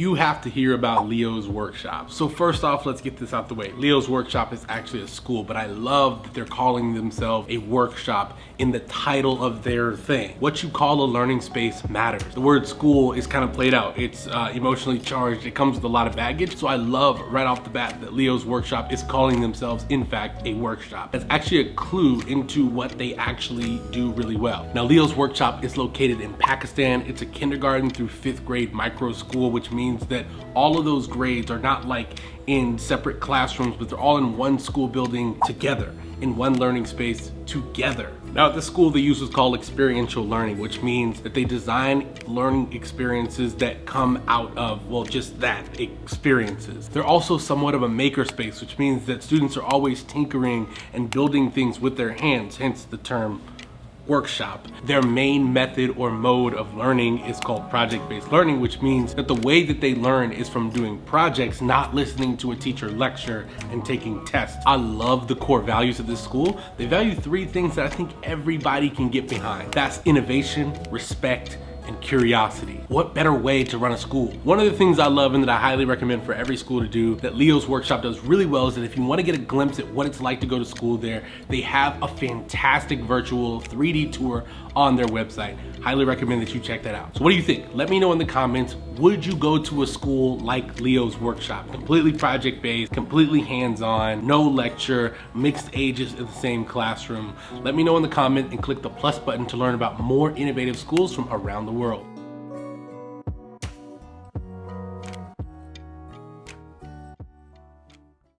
You have to hear about Leo's Workshop. So first off, let's get this out the way. Leo's Workshop is actually a school, but I love that they're calling themselves a workshop in the title of their thing. What you call a learning space matters. The word school is kind of played out. It's emotionally charged. It comes with a lot of baggage. So I love right off the bat that Leo's Workshop is calling themselves, in fact, a workshop. That's actually a clue into what they actually do really well. Now, Leo's Workshop is located in Pakistan. It's a kindergarten through 5th grade micro school, which means that all of those grades are not like in separate classrooms, but they're all in one school building together, in one learning space together. Now at the school, they use what's called experiential learning, which means that they design learning experiences that come out of, well, just that, experiences. They're also somewhat of a maker space, which means that students are always tinkering and building things with their hands, hence the term workshop. Their main method or mode of learning is called project-based learning, which means that the way that they learn is from doing projects, not listening to a teacher lecture and taking tests. I love the core values of this school. They value 3 things that I think everybody can get behind. That's innovation, respect, and curiosity. What better way to run a school? One of the things I love and that I highly recommend for every school to do that Leo's Workshop does really well is that if you want to get a glimpse at what it's like to go to school there, they have a fantastic virtual 3D tour on their website. Highly recommend that you check that out. So what do you think? Let me know in the comments. Would you go to a school like Leo's Workshop? Completely project-based, completely hands-on, no lecture, mixed ages in the same classroom. Let me know in the comment and click the plus button to learn about more innovative schools from around the world.